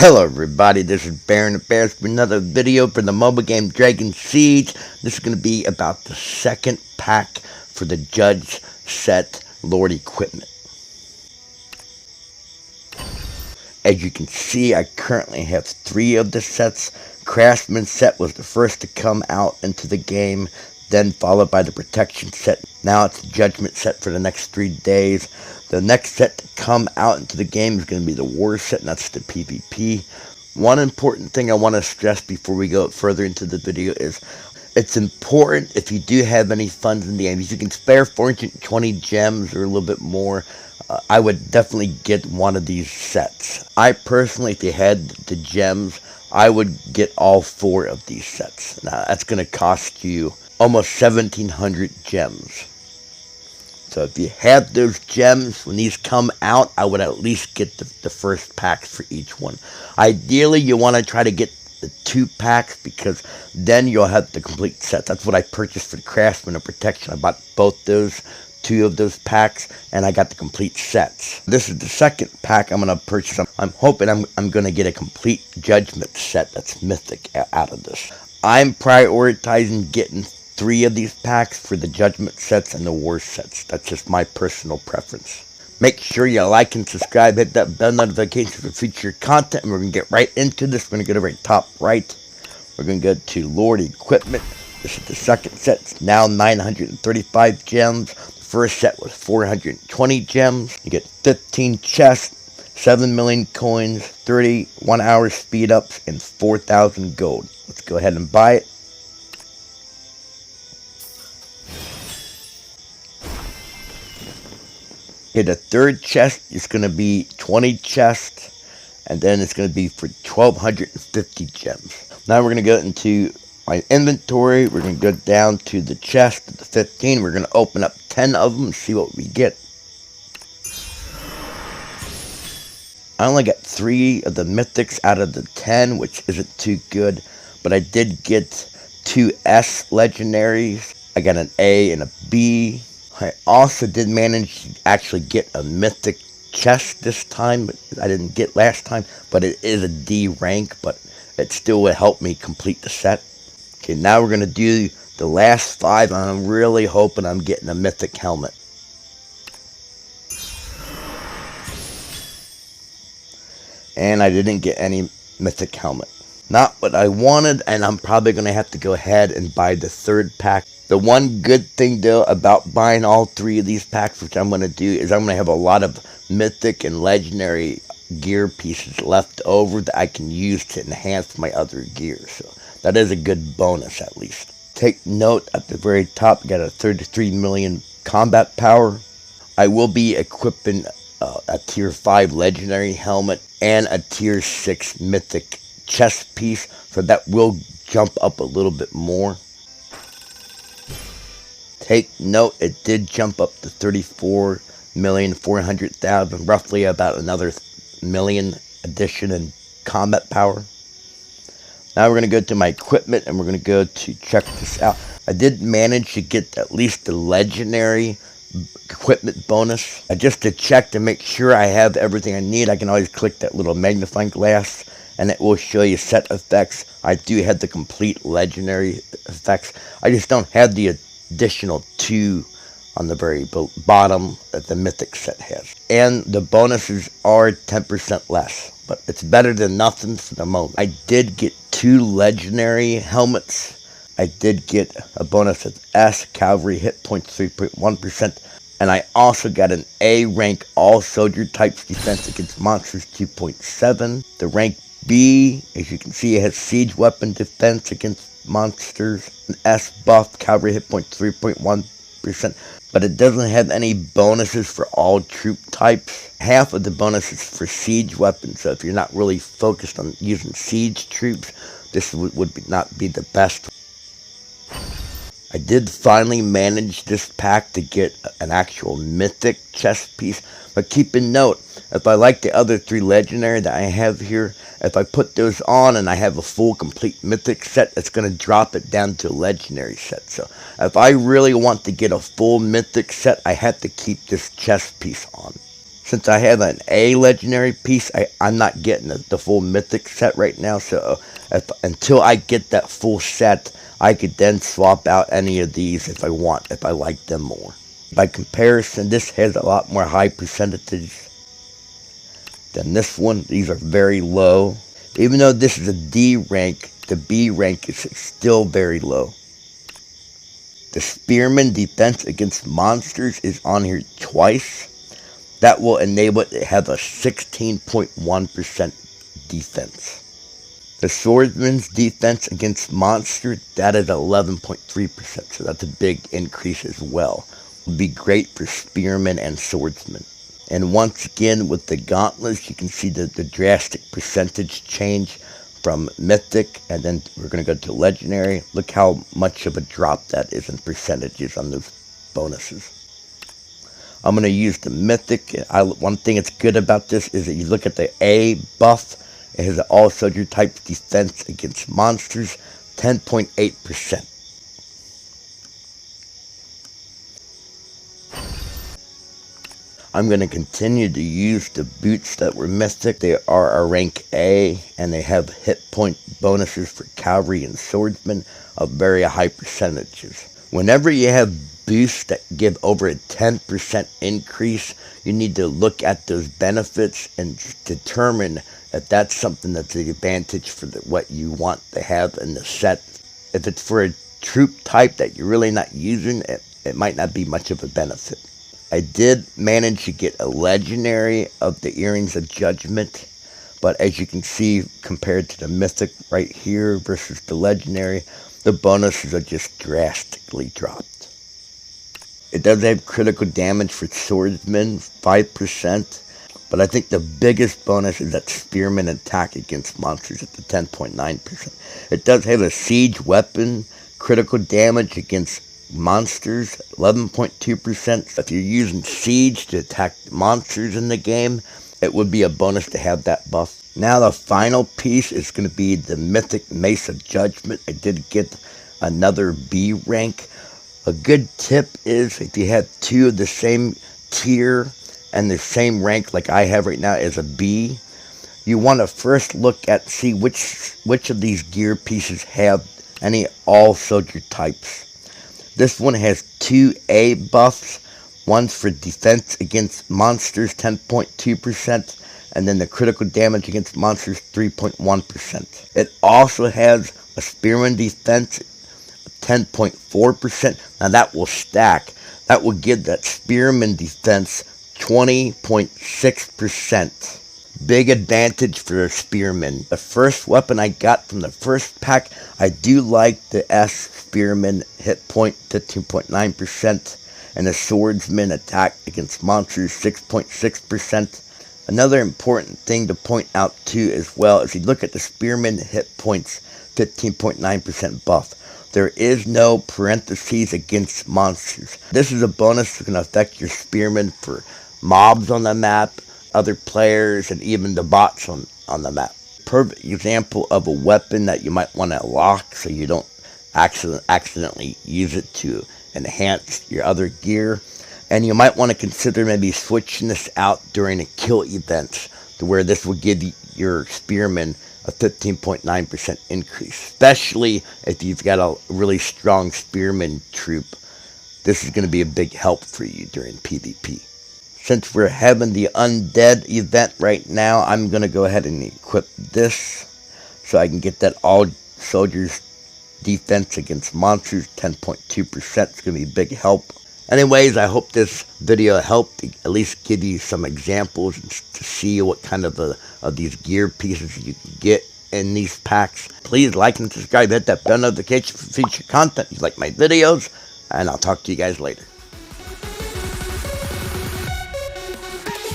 Hello everybody, this is Baron the Bears for another video for the mobile game Dragon Siege. This is going to be about the second pack for the Judge set Lord equipment. As you can see, I currently have 3 of the sets. Craftsman set was the first to come out into the game, then followed by the Protection set. Now it's the Judgment set for the next 3 days. The next set to come out into the game is going to be the War set, and that's the PvP. One important thing I want to stress before we go further into the video is it's important, if you do have any funds in the game, if you can spare 420 gems or a little bit more, I would definitely get one of these sets. I personally, if you had the gems, I would get all 4 of these sets. Now that's going to cost you almost 1,700 gems. So if you have those gems, when these come out, I would at least get the first packs for each one. Ideally, you want to try to get the 2 packs because then you'll have the complete set. That's what I purchased for the Craftsman and Protection. I bought both those, 2 of those packs, and I got the complete sets. This is the second pack I'm going to purchase. I'm hoping I'm going to get a complete Judgment set that's mythic out of this. I'm prioritizing getting 3 of these packs for the Judgment sets and the War sets. That's just my personal preference. Make sure you like and subscribe, hit that bell notification for future content, and we're going to get right into this. We're going to go to the very top right. We're going to go to Lord Equipment. This is the second set. It's now 935 gems. The first set was 420 gems. You get 15 chests, 7 million coins, 30 1-hour speed ups, and 4,000 gold. Let's go ahead and buy it. Okay, the third chest is going to be 20 chests, and then it's going to be for 1,250 gems. Now we're going to go into my inventory. We're going to go down to the chest, the 15. We're going to open up 10 of them and see what we get. I only got 3 of the mythics out of the 10, which isn't too good, but I did get 2 S legendaries. I got an A and a B. I also did manage to actually get a mythic chest this time, but I didn't get last time, but it is a D rank, but it still will help me complete the set. Okay, now we're going to do the last 5, and I'm really hoping I'm getting a mythic helmet. And I didn't get any mythic helmet. Not what I wanted, and I'm probably going to have to go ahead and buy the 3rd pack. The one good thing, though, about buying all 3 of these packs, which I'm going to do, is I'm going to have a lot of mythic and legendary gear pieces left over that I can use to enhance my other gear. So that is a good bonus, at least. Take note, at the very top, I got a 33 million combat power. I will be equipping a tier 5 legendary helmet and a tier 6 mythic chest piece, so that will jump up a little bit more. Take note, it did jump up to 34,400,000, roughly about another million addition in combat power. Now we're going to go to my equipment, and we're going to go to check this out. I did manage to get at least the legendary equipment bonus. Just to check to make sure I have everything I need, I can always click that little magnifying glass, and it will show you set effects. I do have the complete legendary effects. I just don't have the additional 2 on the very bottom that the mythic set has. And the bonuses are 10% less, but it's better than nothing for the moment. I did get 2 legendary helmets. I did get a bonus of S, cavalry hit points 3.1%, and I also got an A rank all soldier types defense against monsters 2.7. The rank B, as you can see, it has siege weapon defense against monsters, an S buff, cavalry hit point 3.1%, but it doesn't have any bonuses for all troop types. Half of the bonuses for siege weapons, so if you're not really focused on using siege troops, this would not be the best. I did finally manage this pack to get an actual mythic chest piece, but keep in note, if I like the other 3 legendary that I have here, if I put those on and I have a full complete mythic set, it's going to drop it down to a legendary set. So if I really want to get a full mythic set, I have to keep this chest piece on. Since I have an A legendary piece, I'm not getting the full mythic set right now, so until I get that full set, I could then swap out any of these if I want, if I like them more. By comparison, this has a lot more high percentages than this one. These are very low. Even though this is a D rank, the B rank is still very low. The Spearman defense against monsters is on here twice. That will enable it to have a 16.1% defense. The Swordsman's defense against monsters, that is 11.3%, so that's a big increase as well. It would be great for Spearmen and Swordsmen. And once again, with the gauntlets, you can see the drastic percentage change from Mythic, and then we're going to go to Legendary. Look how much of a drop that is in percentages on those bonuses. I'm going to use the Mythic. One thing that's good about this is that you look at the A buff. It has all soldier type defense against monsters, 10.8%. I'm going to continue to use the boots that were Mythic. They are a rank A, and they have hit point bonuses for cavalry and swordsmen of very high percentages. Whenever you have boosts that give over a 10% increase, you need to look at those benefits and determine if that's something that's an advantage for what you want to have in the set. If it's for a troop type that you're really not using, it might not be much of a benefit. I did manage to get a legendary of the Earrings of Judgment, but as you can see, compared to the Mythic right here versus the legendary, the bonuses are just drastically dropped. It does have critical damage for swordsmen, 5%, but I think the biggest bonus is that spearmen attack against monsters at the 10.9%. It does have a siege weapon, critical damage against monsters, 11.2%. If you're using siege to attack monsters in the game, it would be a bonus to have that buff. Now the final piece is going to be the Mythic Mace of Judgment. I did get another B rank. A good tip is if you have two of the same tier and the same rank like I have right now as a B, you want to first look at, see which of these gear pieces have any all soldier types. This one has 2 A buffs. One's for defense against monsters, 10.2%, and then the critical damage against monsters, 3.1%. It also has a spearman defense, 10.4%. Now that will stack. That will give that spearman defense 20.6%. Big advantage for a spearman. The first weapon I got from the first pack, I do like the S spearman hit point, 15.9%, and the swordsman attack against monsters, 6.6%. Another important thing to point out too as well is you look at the spearman hit points, 15.9% buff. There is no parentheses against monsters. This is a bonus that's going to affect your spearman for mobs on the map, other players, and even the bots on the map. Perfect example of a weapon that you might want to lock so you don't accidentally use it to enhance your other gear. And you might want to consider maybe switching this out during a kill event to where this will give your spearman a 15.9% increase. Especially if you've got a really strong spearman troop. This is going to be a big help for you during PvP. Since we're having the undead event right now, I'm going to go ahead and equip this so I can get that all soldiers defense against monsters, 10.2%. It's going to be a big help. Anyways, I hope this video helped at least give you some examples to see what kind of these gear pieces you can get in these packs. Please like and subscribe, hit that bell notification for future content if you like my videos, and I'll talk to you guys later.